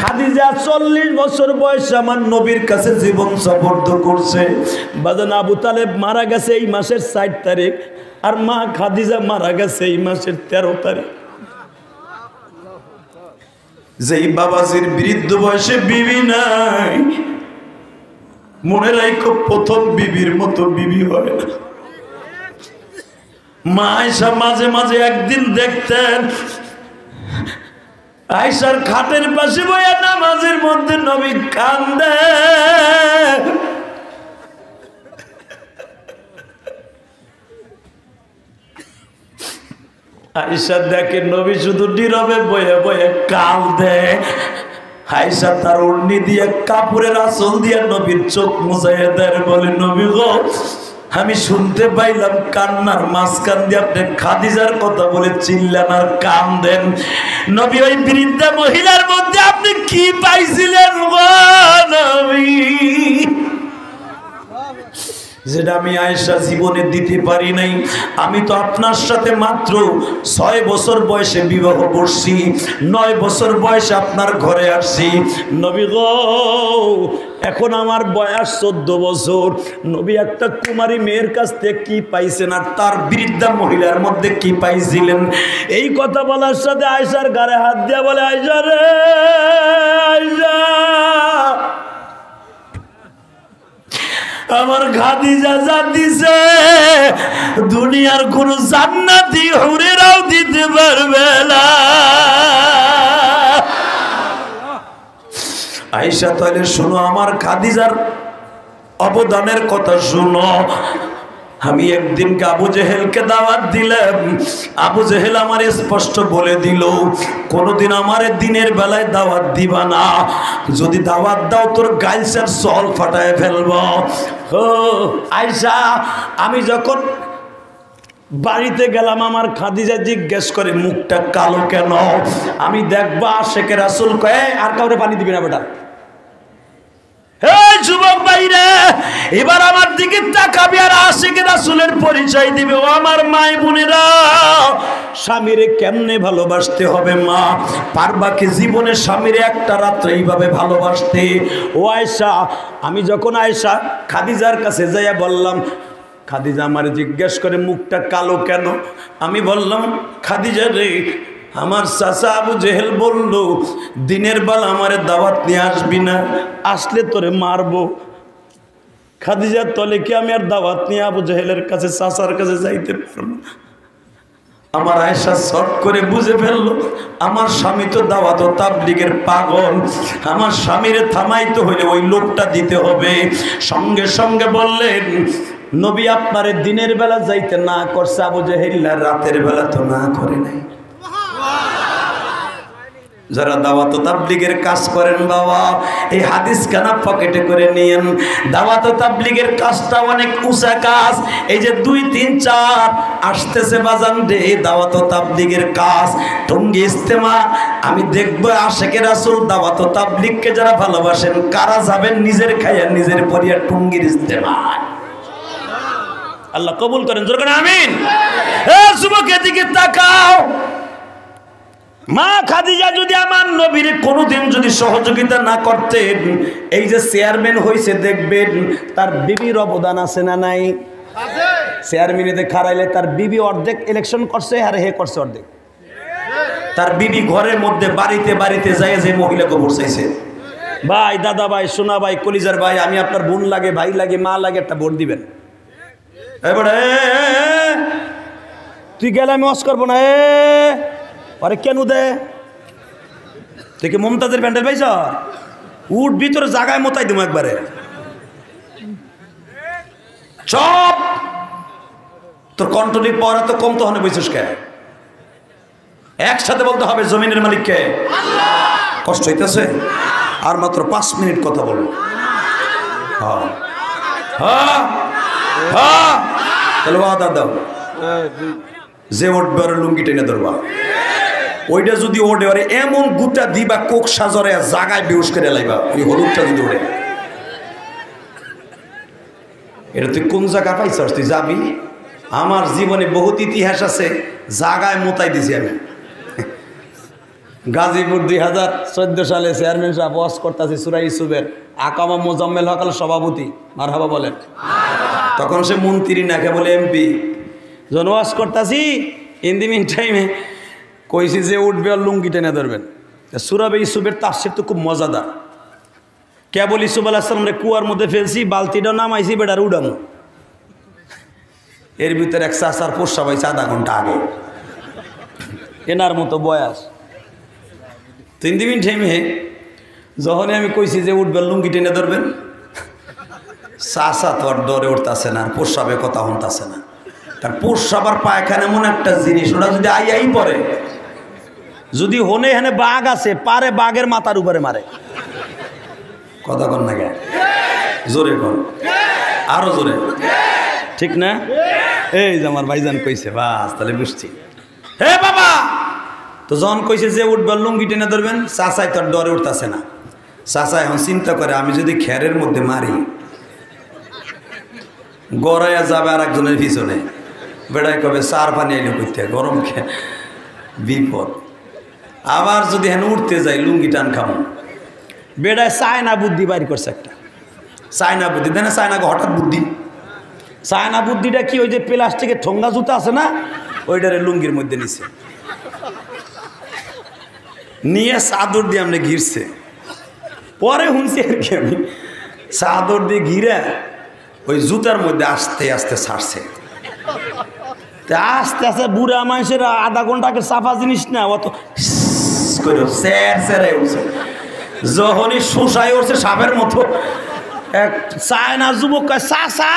খাদিজা 40 বছর বয়সে আমার নবীর কাছে জীবন সফর্দ করছে। বাজান আবু তালেব মারা গেছে এই মাসের 4 তারিখ, আর মা খাদিজা মারা গেছে এই মাসের 13 তারিখ। যেই বাবাজির বৃদ্ধ বয়সে বিবি নাই, মনে রাখো প্রথম বিবির মতো বিবি হয় না। মা আয়েশা মাঝে মাঝে একদিন দেখতেন আয়েশার খাটের পাশে বইয়া নামাজের মধ্যে নবী কান্দে। আয়েশা দেখে নবী শুধু নীরবে বয়ে বয়ে কান্দে। আয়েশা তার ওড়নি দিয়ে কাপড়ের আঁচল দিয়ে নবীর চোখ মুছাইয়া দেয়, বলে নবী গো, আমি শুনতে পাইলাম কান্নার মাঝখান দিয়ে আপনি খাদিজার কথা বলে চিল্লান আর কান্দেন। নবী ওই বৃদ্ধা মহিলার মধ্যে আপনি কি পাইছিলেন গো নবী, যেটা আমি আয়েশা জীবনে দিতে পারি নাই? আমি তো আপনার সাথে মাত্র 6 বছর বয়সে বিবাহ করছি, 9 বছর বয়সে আপনার ঘরে আসছি। নবী গো, এখন আমার বয়স 14 বছর। নবী একটা কুমারী মেয়ের কাছ থেকে কি পাইছেন আর তার বৃদ্ধা মহিলার মধ্যে কি পাইছিলেন? এই কথা বলার সাথে আয়েশার গায়ে হাত দিয়া বলে, আয়েশা রে আয়েশা, আমার খাদিজা যা দিছে দুনিয়ার কোন জান্নাতি হুরেরাও দিতে পারবে না। আয়েশা তাহলে শোনো, আমার খাদিজার অবদানের কথা শোনো। আমি একদিনকে আবু জেহেলকে দাওয়াত দিলাম। আবু জেহেল আমার স্পষ্ট বলে দিল, কোনোদিন আমার দিনের বেলায় দাওয়াত দিবা না, যদি দাওয়াত দাও তোর গাইলসের সল ফাটায় ফেলব। ও আয়েশা, আমি যখন বাড়িতে গেলাম আমার খাদিজা জিজ্ঞেস করে মুখটা কালো কেন? আমি দেখবা আশেকে রাসূল কয়ে আর কাউরে পানি দিবি না বেটা। যুবক ভাইরা, এবার আমার দিকে তাকাবি আর আশিকে রাসূলের পরিচয় দিবে। ও আমার মাই বোনেরা, স্বামীরে কেমনে ভালোবাসতে হবে? মা পারবা কি জীবনে স্বামীরে একটা রাত্রে এইভাবে ভালোবাসতে? ও আয়েশা, আমি যখন আয়েশা খাদিজার কাছে যাইয়া বললাম, খাদিজা আমার জিজ্ঞেস করে মুখটা কালো কেন? আমি বললাম, খাদিজা রে, আমার চাচা আবু জেহেল বলল দিনের বেলা আমার দাওয়াত নিয়ে আসবি না, আসলে তোরে মারবো। খাদিজা তলে কি আমি আর দাওয়াত নিয়ে আবু জেহেলের কাছে চাচার কাছে যাইতে পারবো? আমার আয়েশা শর্ট করে বুঝে ফেললো আমার স্বামী তো দাওয়াত ও তাবলীগের পাগল, আমার স্বামীরে থামাইতে হইলে ওই লোকটা দিতে হবে। সঙ্গে সঙ্গে বললেন, নবী আপনারে দিনের বেলা যাইতে না করছে, আবু জেহেল রাতের বেলা তো না করে নাই। যারা দাওয়াত ও তাবলীগের কাজ করেন বাবা, এই হাদিস খানা পকেটে করে নিয়েন। দাওয়াত ও তাবলীগের কাজটা অনেক উঁচা কাজ। এই যে 2, 3, 4 আসতেছে বাজান রে, দাওয়াত ও তাবলীগের কাজ, টঙ্গী ইজতেমা। আমি দেখব আশেকে রাসূল দাওয়াত ও তাবলীগকে যারা ভালোবাসেন কারা যাবেন নিজের খাইয়া নিজের পরিয়া টঙ্গীর ইজতেমায়। আল্লাহ কবুল করেন, জোরে করেন আমিন। এ যুবক, এদিকে তাকাও। মা খাদিজা যদি আমার নবীর কোনোদিন যদি সহযোগিতা না করতেন, এই যে চেয়ারম্যান হয়েছে দেখবেন তার বিবির অবদান আছে না নাই? চেয়ারম্যানেতে খারাইলে তার বিবি অর্ধেক ইলেকশন করছে আর হে করছে অর্ধেক। তার বিবি ঘরের মধ্যে বাড়িতে বাড়িতে যায় যে মহিলাকে ভোট চাইছে, ভাই, দাদা ভাই, সোনা ভাই, কলিজার ভাই, আমি আপনার বোন লাগে, ভাই লাগে, মা লাগে, একটা ভোট দিবেন। এবারে তুই গেলে আমি ওয়াজ করবো না। আরে কেন দে তুই কি মমতাজের প্যান্ডেল পাইছ? উঠ ভিতরে জায়গায় মতাই দেবো একবারে। চপ, তোর কন্ট্রোলিং পাওয়ার এত কম তো হনে বইছিস কে? একসাথে বলতে হবে জমিনের মালিককে। কষ্ট হইতেছে? আর মাত্র 5 মিনিট কথা বলবো। হ্যাঁ হ্যাঁ হ্যাঁ, তাহলে ওয়াদা দাও যে উঠবে আর লুঙ্গি টেনে ধরবা। ওইটা যদি ওঠে আরে এমন গুটা দিবা কোক সাজরে জাগায় বেউস করে লাইবা। ওই হলুদটা যদি ওঠে, এটা তুই কোন জায়গা পাইছস? তুই যাবি? আমার জীবনে বহুত ইতিহাস আছে, জাগায় মোতাই দিছি আমি। গাজীপুর 2014 সালে চেয়ারম্যান সাহেব ওয়াজ করতেছে সূরা ইউসুফের, আকামা মোজাম্মেল হকাল সভাপতি, মারহাবা বলেন। তখন সে মন্ত্রী নাকে বলে এমপি, যখন ওয়াজ করতেছি ইন দি মিন টাইমে কইছি যে উঠবে আর লুঙ্গি টেনে ধরবেন। সূরা ইউসুফের তাফসীর তো খুব মজাদার। কেবল ইউসুফ আলাইহিস সালাম রে কুয়ার মধ্যে ফেলছি, বালতিটা নামাইছি, বেটার উড়ানো। এর ভিতরে এক চাচার পোষা পাইছে আধা ঘন্টা আগে, এনার মতো বয়স। 3 দিন টাইমে যখনই আমি কইছি যে উঠবেন লুঙ্গি টেনে ধরবেন, চাচা তো আর ডরে উঠতেছে না, আর পোষাবে কথা শুনতেছে না। কারণ পোষাবার পায়খানা এমন একটা জিনিস, ওটা যদি আই পড়ে, যদি হনে হেনে বাঘ আছে পারে বাঘের মাথার উপরে মারে। কথা কন না গে, জোরে কর, আরো জোরে, ঠিক না? এই যে আমার ভাইজান কইছে, বাস তাহলে বুঝছি। হে বাবা, তো যখন কইছে যে উঠবেন লুঙ্গি টেনে ধরবেন, চাচাই তো ডরে উঠতেছে না। চাচা এখন চিন্তা করে, আমি যদি খেরের মধ্যে মারি, গড়াইয়া যাবে আর একজনের পিছনে, বেড়াই কবে চার পানি আইলে করতে গরম খেয়ে বিপদ। আবার যদি হেন উঠতে যাই লুঙ্গি টান খামো, বেড়ায় চায়না বুদ্ধি বাইর করছে একটা, চায়না বুদ্ধি দেয় না, চায়নাকে হঠাৎ বুদ্ধি। চায়না বুদ্ধিটা কি, ওই যে প্লাস্টিকের ঠোঙ্গা জুতা আছে না, ওইটারে লুঙ্গির মধ্যে নিছে, নিয়ে চাদর দিয়ে আমরা ঘিরছে। পরে শুনছি আর কি, আমি চাদর দিয়ে ঘিরে ওই জুতার মধ্যে আস্তে আস্তে ছাড়ছে। আস্তে আস্তে বুড়া মানুষের আধা ঘন্টাকে সাফা জিনিস না, অত করে সেরে উঠছে। যখনই শোষায় উঠছে সাপের মতো, এক চায়না যুবক কয় চাচা,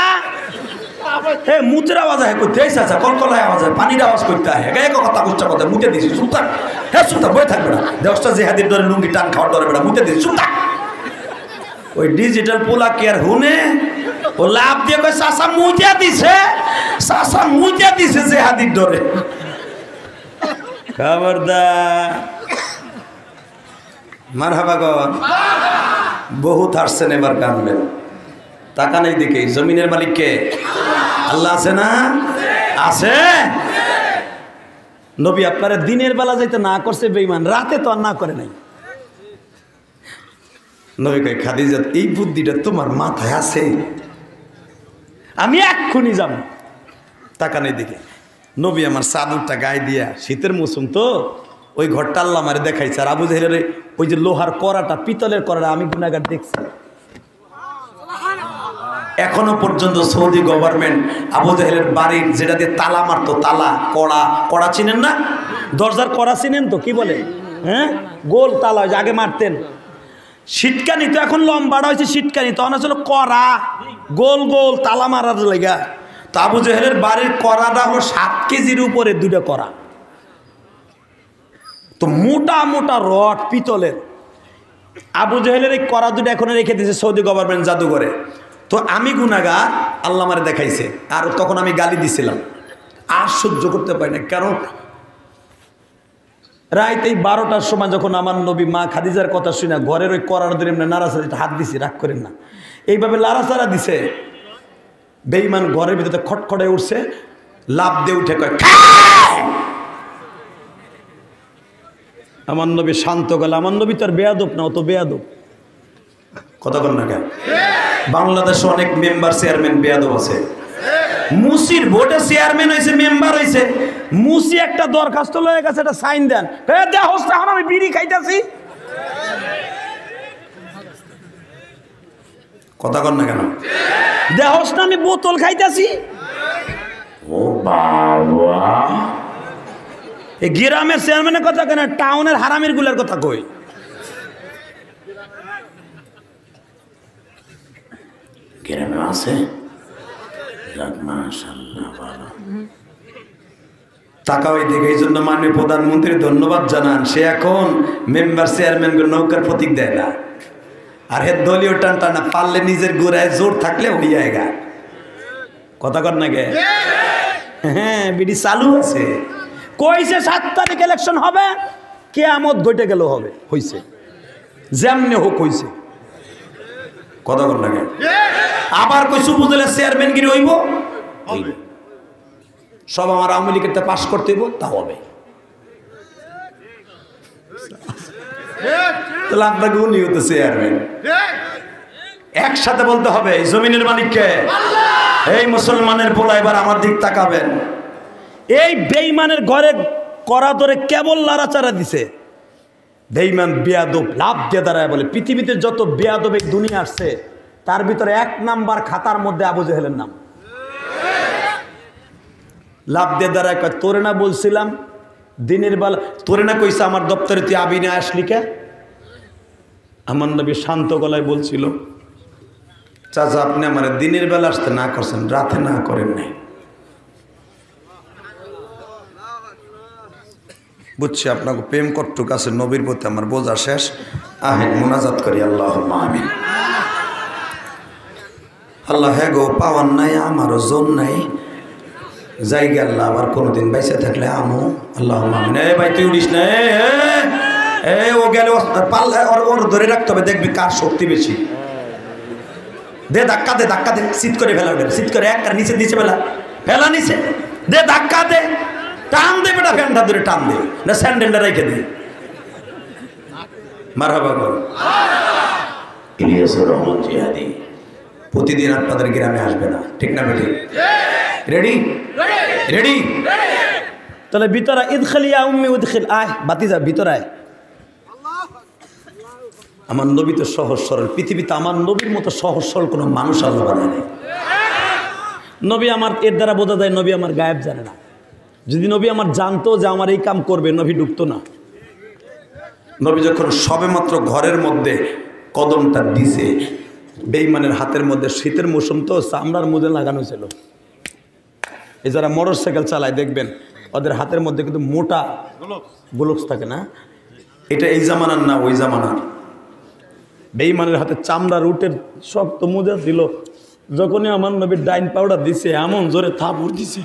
হে মুতের আওয়াজ হয় করতে, এই চাচা কলকলায় আওয়াজ হয়, পানির আওয়াজ করতে হয়, এক কথা কুচ্ছা কথা মুতে দিয়েছি, সুলতান হ্যাঁ সুলতান বই থাকবে না, দেশটা জেহাদির ডরে লুঙ্গি টান খাওয়ার ডরে বেড়া মুতে দিয়েছি সুলতান। ওই ডিজিটাল পোলা কে আর হুনে, ও লাভ দিয়ে কয় চাচা মুতে দিছে, চাচা মুতে দিছে জেহাদির ডরে। খবরদার, মারহাবা গো, বহুত আসছেন, এবার কানবেন। তাকান এই দিকে, জমিনের মালিক কে? আল্লাহ আছে না? আছে। নবী আপনারা দিনের বেলা যাইতে না করছে বেঈমান, রাতে তো আর না করে নাই। নবী কয় খাদিজা, এই বুদ্ধিটা তোমার মাথায় আছে? আমি এক্ষুনি যাব। তাকান এই দিকে, নবী আমার চাদরটা গায়ে দিয়া, শীতের মৌসুম তো, ওই ঘরটা আল্লাহ আমারে দেখাইছে। আর আবু জাহেলের ওই যে লোহার কড়াটা, পিতলের কড়াটা আমি গুনাহগার দেখছি। এখনো পর্যন্ত সৌদি গভর্নমেন্ট আবু জাহেলের বাড়ির যেটা দিয়ে তালা মারতো, তালা কড়া, কড়া চিনেন না? দরজার কড়া চিনেন তো? কি বলে, হ্যাঁ, গোল তালা আগে মারতেন। সিটকানি তো এখন লম্বাটা হয়েছে সিটকানি, তখন আসলে কড়া, গোল গোল তালা মারার লেগা। তো আবু জাহেলের বাড়ির কড়াটা হলো 7 কেজির উপরে, 2টা কড়া। তো মোটা মোটা রড পিতলের। আবু জাহেলের এই কড়া 2টা এখন রেখে দিয়েছে সৌদি গভর্নমেন্ট জাদুঘরে। তো আমি গুনাহগার, আল্লাহ আমারে দেখাইছে। আর তখন আমি গালি দিছিলাম, আর সহ্য করতে পারি না। কারণ রাত এই 12টার সময় যখন আমার নবী মা খাদিজার কথা শুনে ঘরের ওই করার ধরে এমনি নাড়াচাড়া, হাত দিছি, রাগ করেন না, এইভাবে লাড়াচাড়া দিছে, বেঈমান ঘরের ভিতরে খটখটে উঠছে, লাভ দিয়ে উঠে কয় আমার নবী শান্ত গেল। আমার নবী তো আর বেয়াদব না, অত বেয়াদব। কথা বল না কেন? বাংলাদেশে অনেক মেম্বার চেয়ারম্যান বেয়াদব আছে। মুসির ভোটে চেয়ারম্যান হয়েছে, মেম্বার হয়েছে, মুসি একটা দরখাস্ত লয়ে গেছে, এটা সাইন দেন, এখন আমি বিড়ি খাইতেছি। কথা কর না কেন? দেহস না আমি বোতল খাইতেছি। ও বাবা, এই গ্রামের চেয়ারম্যানের কথা কেন, টাউনের হারামির গুলার কথা কই। গ্রামে আছে, মাশাআল্লাহ ভালো। টাকা ওই দিকে, এই জন্য মাননীয় প্রধানমন্ত্রী ধন্যবাদ জানান, সে এখন মেম্বার চেয়ারম্যান নৌকার প্রতীক দেয় না, আর হে দলীয় টান টানা, পারলে নিজের গোড়ায় জোর থাকলে হয়ে যায়গা। কথা কর না গে? হ্যাঁ, বিডি চালু আছে, কইছে 7 তারিখ ইলেকশন হবে, কিয়ামত ঘটে গেল হবে, হইছে, যেমনে হোক হইছে। কথা কর না গে? আবার কইছে উপজেলা চেয়ারম্যান গিরি হইব, হইবে, সব আমার আওয়ামী লীগের পাস করতে হইব, তা হবে। তাহলে আপনাকে উনি হতো চেয়ারম্যান। একসাথে বলতে হবে এই জমিনের মালিককে। এই মুসলমানের পোলা এবার আমার দিক তাকাবেন। এই বেঈমানের ঘরে করা ধরে কেবল লাড়াচাড়া দিছে। বেঈমান বেয়াদব লাভ দিয়ে দাঁড়ায় বলে পৃথিবীতে যত বেয়াদব এই দুনিয়া আসছে তার ভিতরে 1 নাম্বার খাতার মধ্যে আবু জেহেলের নাম। লাভ দিয়ে দাঁড়ায় কয় তোরে না বলছিলাম দিনের বেলা, তোরে না কইছে আমার দপ্তরে তুই আবি না আসলি কে? আমার নবী শান্ত গলায় বলছিল চাচা আপনি আমার দিনের বেলা আসতে না করছেন, রাতে না করেন নাই। বুঝছি আপনাকে প্রেম কট্টুক আছে নবীর প্রতি আমার বোঝা শেষ। আহেন মোনাজাত করি আল্লাহুম্মা আমিন। আল্লাহ হ্যাঁ গো পাওয়ার নাই আমারও জোন নাই জায়গা আল্লাহ আবার কোনোদিন বাইসে থাকলে আমো আল্লাহুম্মা আমিন। এই ভাই তুই উড়িস না, ও গেলে ওর ধরে রাখতে হবে, দেখবি কার শক্তি বেশি। দে ধাক্কা দে, ধাক্কা দে, শীত করে ফেলা ওটা, শীত করে এক নিচে নিচে ফেলা, ফেলা নিচে দে, ধাক্কা দে, টান দে বেটা, ফ্যানটা ধরে টান দে না স্যান্ডেলটা রেখে দে। মারহাবা বল। ইলিয়াসুর রহমান জিহাদি প্রতিদিন আপনাদের গ্রামে আসবে না, ঠিক না বেটি? Ready ready? তাহলে ভিতরে ইদখিল ইয়া উম্মি উদখিল, আয় বাতিজা ভিতরে আয়। আমার নবী তো সহজ সরল, পৃথিবীতে আমার নবীর মতো সহজ সরল কোনো মানুষ আল্লাহ বানায় নাই। নবী আমার এর দ্বারা বোঝা যায় নবী আমার গায়েব জানে না। যদি নবী আমার জানতো যে আমার এই কাম করবে, নবী ঢুকতো না। নবী যখন সবেমাত্র ঘরের মধ্যে কদমটা দিছে, বেঈমানের হাতের মধ্যে শীতের মৌসুম তো চামড়ার মধ্যে লাগানো ছিল। এই যারা মোটর সাইকেল চালায় দেখবেন ওদের হাতের মধ্যে কিন্তু মোটা গ্লোভস থাকে না, এটা এই জামানার না ওই জামানার। বেঈমানের হাতে চামড়ার উটের শক্ত মোজা ছিল। যখনই আমার নবীর ডাইন পাউডার দিছে এমন জোরে থাপড় দিছে,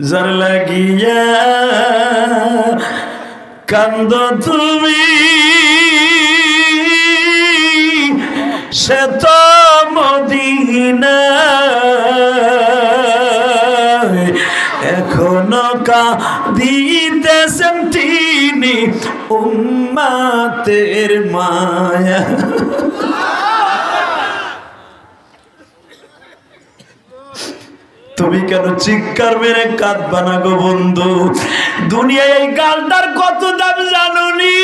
যার লাগিয়া কান্দ তুমি সে তো মদিনায় এখনো কাঁদিতেছেন তিনি উম্মতের মায়া। তুমি কেন চিৎকার মেরে কাঁদবা না গো বন্ধু? দুনিয়ায় এই গালটার কত দাম জানো নি?